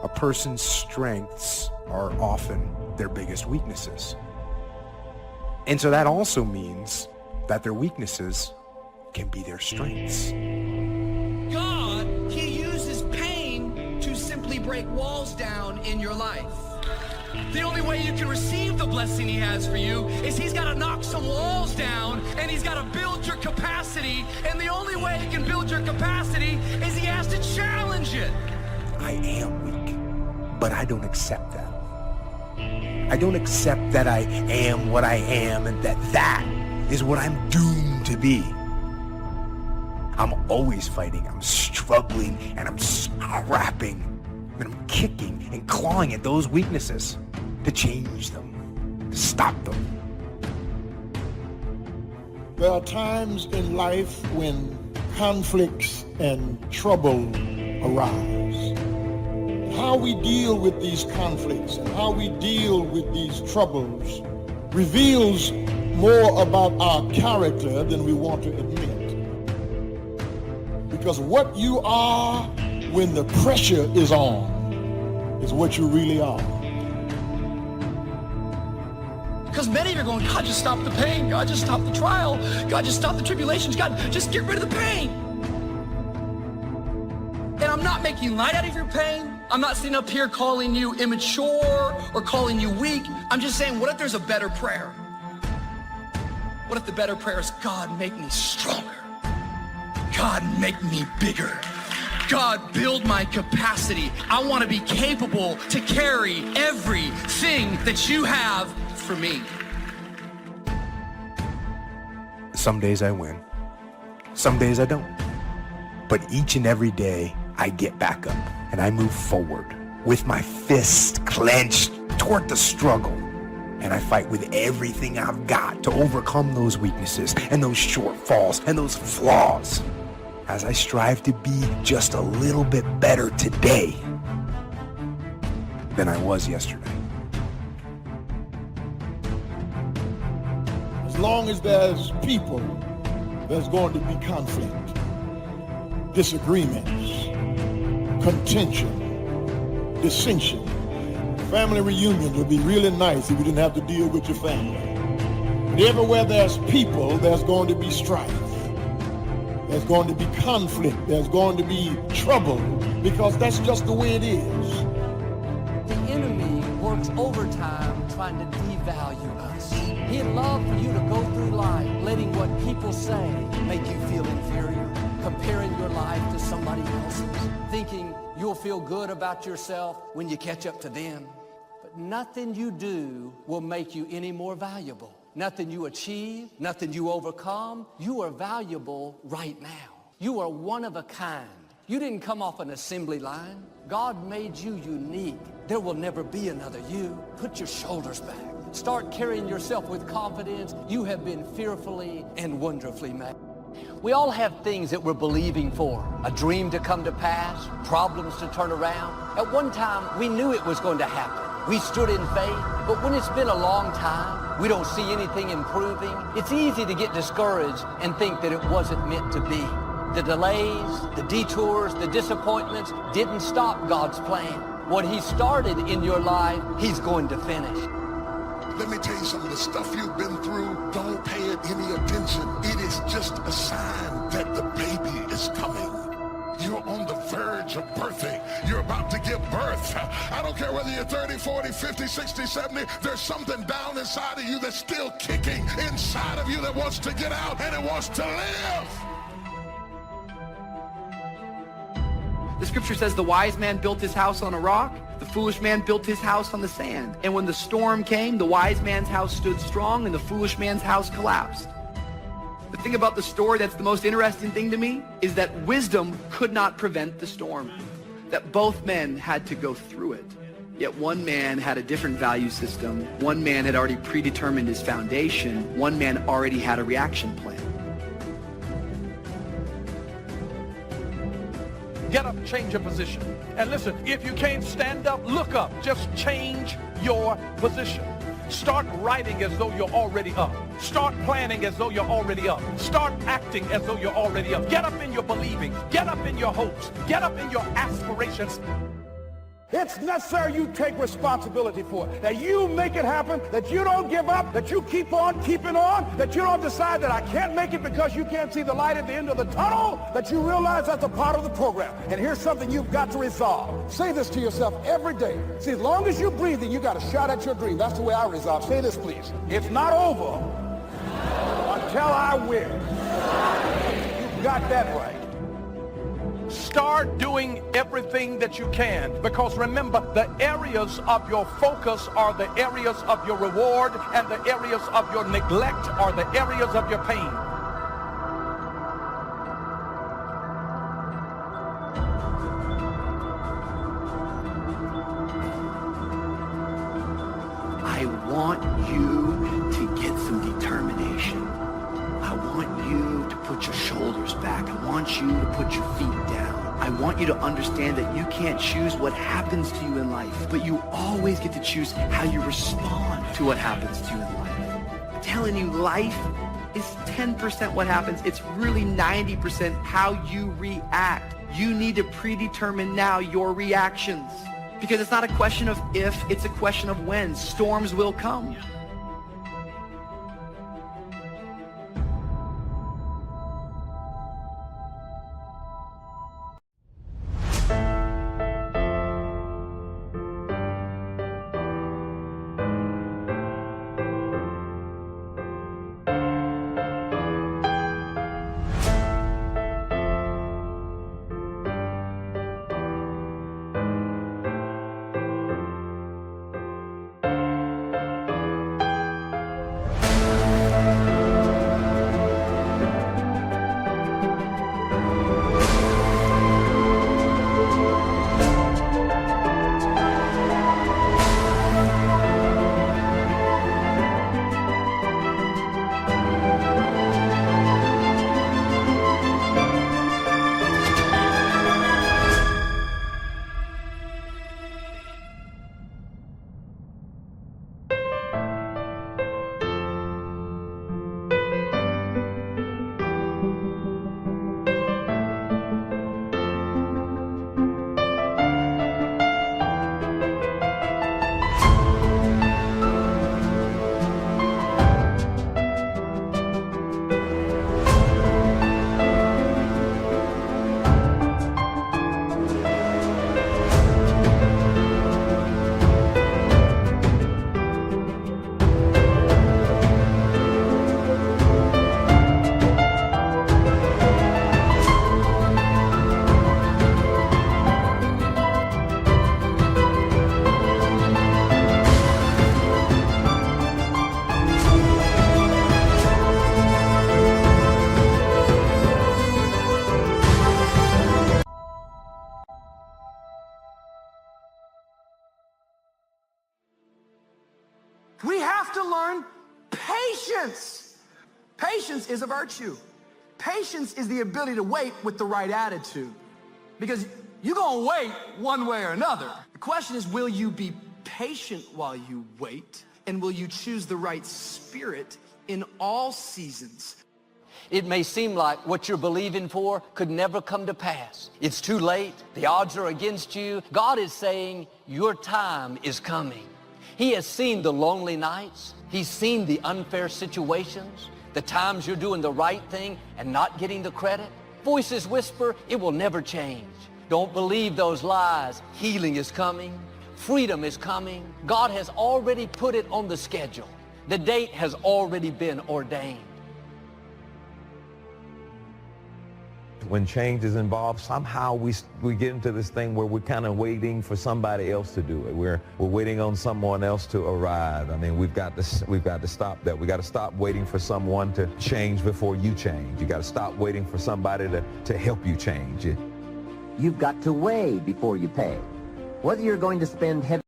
a person's strengths are often their biggest weaknesses. And so that also means that their weaknesses can be their strengths. God, he uses pain to simply break walls down in your life. The only way you can receive the blessing he has for you is he's got to knock some walls down, and he's got to build your capacity. And the only way he can build your capacity is he has to challenge it. I am weak, but I don't accept that. I don't accept that I am what I am and that is what I'm doomed to be. I'm always fighting, I'm struggling, and I'm scrapping, and I'm kicking and clawing at those weaknesses to change them, to stop them. There are times in life when conflicts and trouble arise. How we deal with these conflicts and how we deal with these troubles reveals more about our character than we want to admit. Because what you are when the pressure is on is what you really are. Because many of you are going, God, just stop the pain. God, just stop the trial. God, just stop the tribulations. God, just get rid of the pain. And I'm not making light out of your pain. I'm not sitting up here calling you immature or calling you weak. I'm just saying, what if there's a better prayer? What if the better prayer is, God, make me stronger. God, make me bigger. God, build my capacity. I want to be capable to carry everything that you have for me. Some days I win, some days I don't. But each and every day I get back up and I move forward with my fist clenched toward the struggle. And I fight with everything I've got to overcome those weaknesses and those shortfalls and those flaws as I strive to be just a little bit better today than I was yesterday. As long as there's people, there's going to be conflict, disagreements, contention, dissension. Family reunions would be really nice if you didn't have to deal with your family. But everywhere there's people, there's going to be strife. There's going to be conflict. There's going to be trouble, because that's just the way it is. The enemy works overtime trying to devalue us. He'd love for you to go through life letting what people say make you feel inferior, comparing your life to somebody else's, thinking you'll feel good about yourself when you catch up to them. But nothing you do will make you any more valuable. Nothing you achieve, nothing you overcome. You are valuable right now. You are one of a kind. You didn't come off an assembly line. God made you unique. There will never be another you. Put your shoulders back. Start carrying yourself with confidence. You have been fearfully and wonderfully made. We all have things that we're believing for. A dream to come to pass, problems to turn around. At one time, we knew it was going to happen. We stood in faith, but when it's been a long time, we don't see anything improving. It's easy to get discouraged and think that it wasn't meant to be. The delays, the detours, the disappointments didn't stop God's plan. What he started in your life, he's going to finish. Let me tell you something, the stuff you've been through, don't pay it any attention. It is just a sign that the baby is coming. You're on the verge of birthing. You're about to give birth. I don't care whether you're 30, 40, 50, 60, 70. There's something down inside of you that's still kicking inside of you that wants to get out and it wants to live. The scripture says the wise man built his house on a rock. The foolish man built his house on the sand. And when the storm came, the wise man's house stood strong and the foolish man's house collapsed. The thing about the story that's the most interesting thing to me is that wisdom could not prevent the storm. That both men had to go through it. Yet one man had a different value system. One man had already predetermined his foundation. One man already had a reaction plan. Get up, change your position. And listen, if you can't stand up, look up. Just change your position. Start writing as though you're already up. Start planning as though you're already up. Start acting as though you're already up. Get up in your believing. Get up in your hopes. Get up in your aspirations. It's necessary you take responsibility for it, that you make it happen, that you don't give up, that you keep on keeping on, that you don't decide that I can't make it because you can't see the light at the end of the tunnel, that you realize that's a part of the program. And here's something you've got to resolve. Say this to yourself every day. See, as long as you're breathing, you got a shot at your dream. That's the way I resolve. Say this, please. It's not over until I win. You've got that right. Start doing everything that you can, because remember, the areas of your focus are the areas of your reward, and the areas of your neglect are the areas of your pain. I want you to get some determination. I want you to put your shoulders back. I want you to put your feet down. I want you to understand that you can't choose what happens to you in life, but you always get to choose how you respond to what happens to you in life. I'm telling you, life is 10% what happens. It's really 90% how you react. You need to predetermine now your reactions, because it's not a question of if, it's a question of when. Storms will come. We have to learn patience. Patience is a virtue. Patience is the ability to wait with the right attitude. Because you're going to wait one way or another. The question is, will you be patient while you wait? And will you choose the right spirit in all seasons? It may seem like what you're believing for could never come to pass. It's too late. The odds are against you. God is saying your time is coming. He has seen the lonely nights. He's seen the unfair situations, the times you're doing the right thing and not getting the credit. Voices whisper, it will never change. Don't believe those lies. Healing is coming. Freedom is coming. God has already put it on the schedule. The date has already been ordained. When change is involved, somehow we get into this thing where we're kind of waiting for somebody else to do it. We're waiting on someone else to arrive. I mean, we've got to stop that. We got to stop waiting for someone to change before you change. You got to stop waiting for somebody to help you change. You've got to weigh before you pay. Whether you're going to spend heavy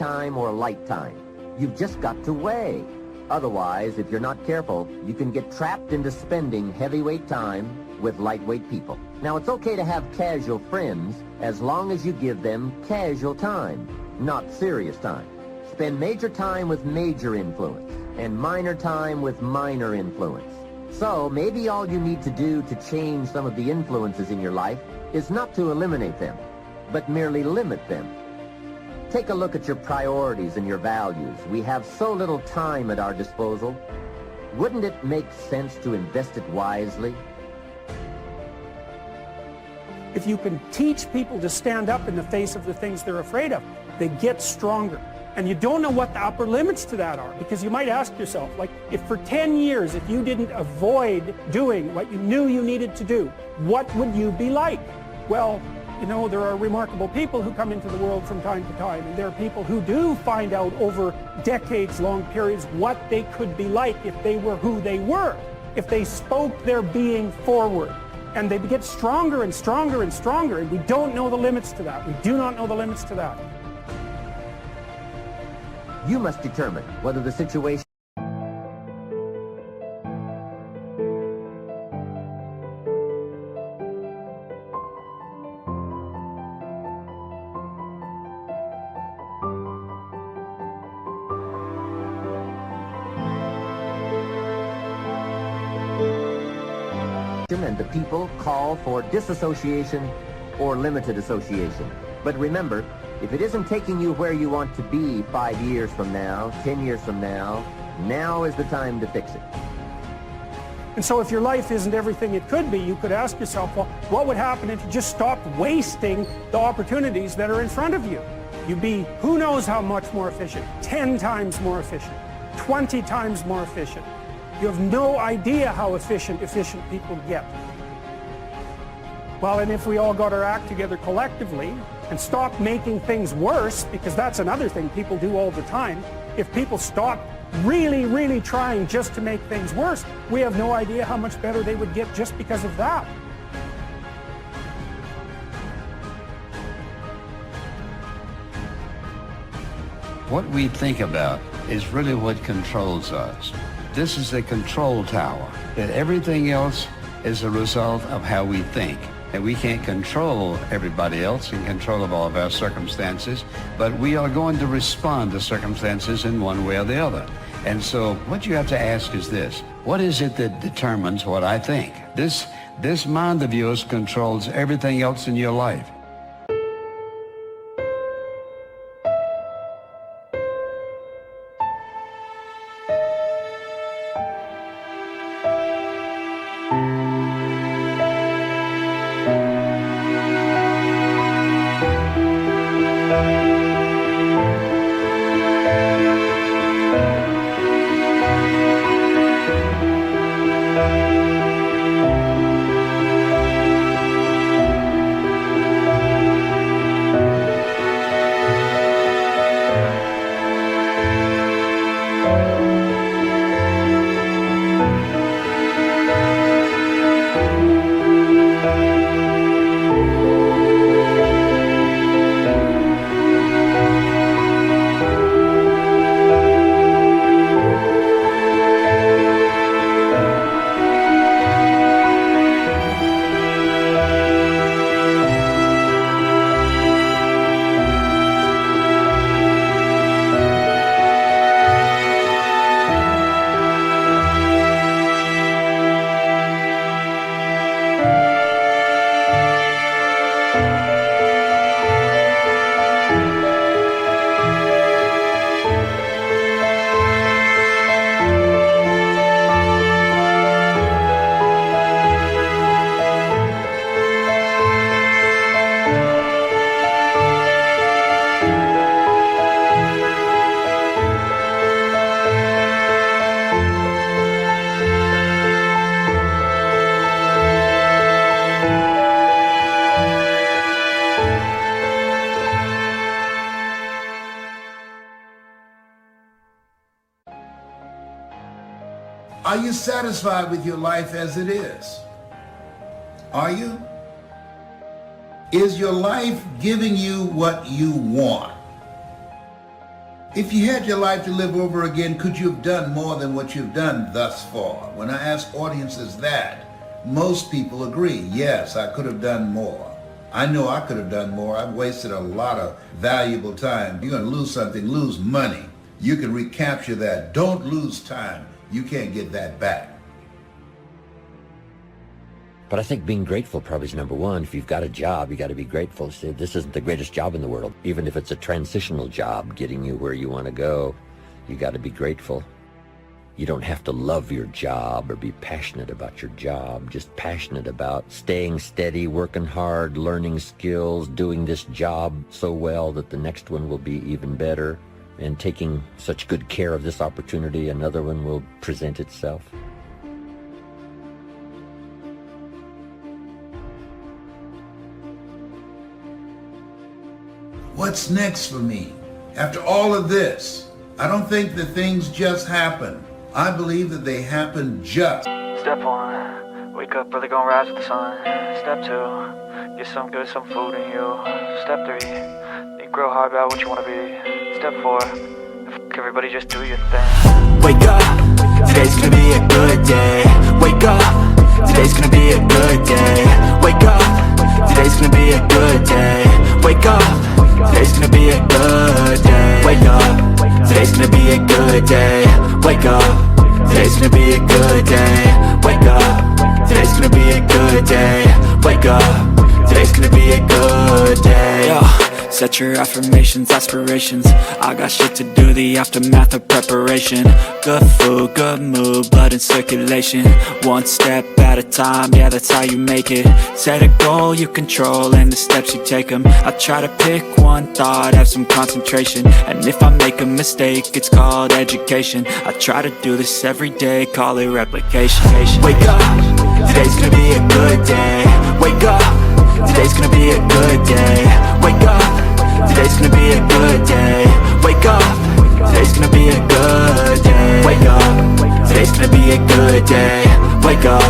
time or light time. You've just got to weigh. Otherwise, if you're not careful, you can get trapped into spending heavyweight time with lightweight people. Now, it's okay to have casual friends as long as you give them casual time, not serious time. Spend major time with major influence and minor time with minor influence. So maybe all you need to do to change some of the influences in your life is not to eliminate them, but merely limit them. Take a look at your priorities and your values. We have so little time at our disposal. Wouldn't it make sense to invest it wisely? If you can teach people to stand up in the face of the things they're afraid of, they get stronger. And you don't know what the upper limits to that are, because you might ask yourself, like, if for 10 years, if you didn't avoid doing what you knew you needed to do, what would you be like? Well, you know, there are remarkable people who come into the world from time to time, and there are people who do find out over decades-long periods what they could be like if they were who they were, if they spoke their being forward. And they get stronger and stronger and stronger, and we don't know the limits to that. We do not know the limits to that. You must determine whether the situation and the people call for disassociation or limited association. But remember, if it isn't taking you where you want to be 5 years from now, 10 years from now, now is the time to fix it. And so if your life isn't everything it could be, you could ask yourself, well, what would happen if you just stopped wasting the opportunities that are in front of you? You'd be who knows how much more efficient, 10 times more efficient, 20 times more efficient. You have no idea how efficient people get. Well, and if we all got our act together collectively and stopped making things worse, because that's another thing people do all the time, if people stop really, really trying just to make things worse, we have no idea how much better they would get just because of that. What we think about is really what controls us. This is the control tower, that everything else is a result of how we think. And we can't control everybody else in control of all of our circumstances, but we are going to respond to circumstances in one way or the other. And so what you have to ask is this: what is it that determines what I think? This mind of yours controls everything else in your life. Are you satisfied with your life as it is? Are you? Is your life giving you what you want? If you had your life to live over again, could you have done more than what you've done thus far? When I ask audiences that, most people agree, yes, I could have done more. I know I could have done more. I've wasted a lot of valuable time. You're going to lose something, lose money. You can recapture that. Don't lose time. You can't get that back. But I think being grateful probably is number one. If you've got a job, you got to be grateful. Say, this isn't the greatest job in the world. Even if it's a transitional job getting you where you want to go, you got to be grateful. You don't have to love your job or be passionate about your job. Just passionate about staying steady, working hard, learning skills, doing this job so well that the next one will be even better, and taking such good care of this opportunity, another one will present itself. What's next for me? After all of this, I don't think that things just happen. I believe that they happen just. Step 1, wake up early, gonna rise with the sun. Step 2, get some good, some food in you. Step 3, think real hard about what you wanna be. Step 4, everybody just do your thing. Wake up, today's gonna be a good day. Wake up, today's gonna be a good day. Wake up, today's gonna be a good day. Wake up, today's gonna be a good day. Wake up, today's gonna be a good day. Wake up, today's gonna be a good day. Wake up, today's gonna be a good day. Wake up, today's gonna be a good day. Yo, set your affirmations, aspirations. I got shit to do, the aftermath of preparation. Good food, good mood, blood in circulation. One step at a time, yeah, that's how you make it. Set a goal you control and the steps you take them. I try to pick one thought, have some concentration. And if I make a mistake, it's called education. I try to do this every day, call it replication. Wake up, today's gonna be a good day. Wake up, today's gonna be a good day. Wake up, today's gonna be a good day. Wake up, today's gonna be a good day. Wake up, today's gonna be a good day. Wake up,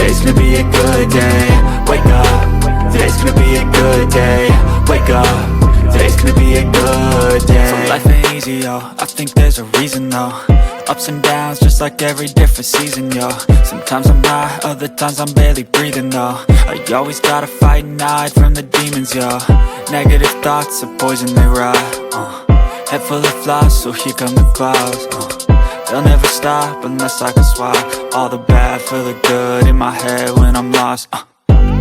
today's gonna be a good day. Wake up, today's gonna be a good day. Wake up, today's gonna be a good day. So life ain't easy, yo, I think there's a reason though. Ups and downs, just like every different season, yo. Sometimes I'm high, other times I'm barely breathing, though. I always gotta fight and hide from the demons, yo. Negative thoughts are poison, they rot. Head full of flies, so here come the clouds. They'll never stop unless I can swap all the bad for the good in my head when I'm lost.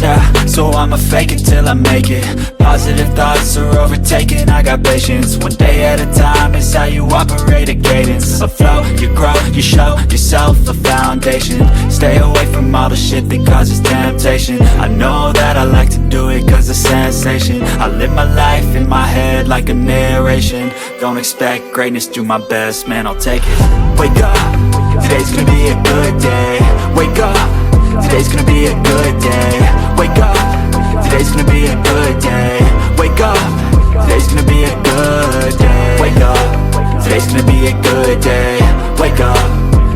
Yeah, so I'ma fake it till I make it. Positive thoughts are overtaken, I got patience. One day at a time is how you operate a cadence. A flow, you grow, you show yourself a foundation. Stay away from all the shit that causes temptation. I know that I like to do it cause it's sensation. I live my life in my head like a narration. Don't expect greatness, do my best, man, I'll take it. Wake up, today's gonna be a good day. Wake up, today's gonna be a good day. Wake up, today's gonna be a good day. Wake up, today's gonna be a good day. Wake up, today's gonna be a good day. Wake up,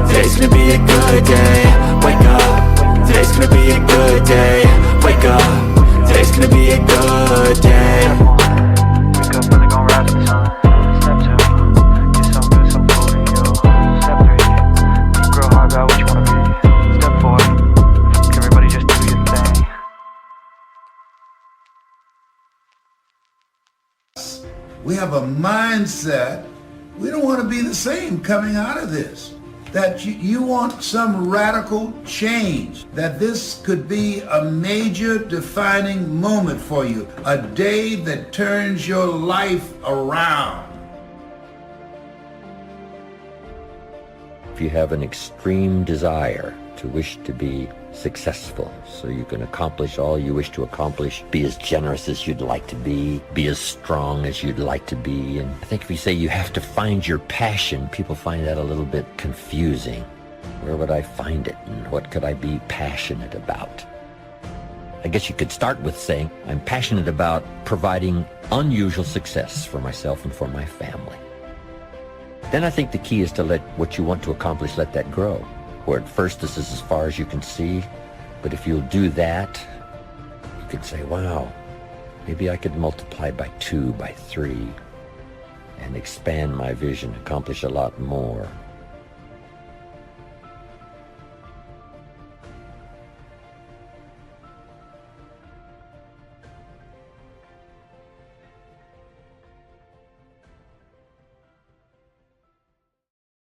today's gonna be a good day. Wake up, today's gonna be a good day. Wake up, today's gonna be a good day. Wake up early, gonna rise with the sun. Step 2, get some good, some food in you. Step 3, think real hard about what you wanna be. Step 4, everybody just do your thing. We have a mindset. We don't want to be the same coming out of this. That you want some radical change. That this could be a major defining moment for you. A day that turns your life around. If you have an extreme desire to wish to be successful, so you can accomplish all you wish to accomplish, be as generous as you'd like to be as strong as you'd like to be. And I think if you say you have to find your passion, people find that a little bit confusing. Where would I find it, and what could I be passionate about? I guess you could start with saying, I'm passionate about providing unusual success for myself and for my family. Then I think the key is to let what you want to accomplish, let that grow. Where at first this is as far as you can see, but if you'll do that, you could say, wow, maybe I could multiply by 2, by 3. and expand my vision, accomplish a lot more.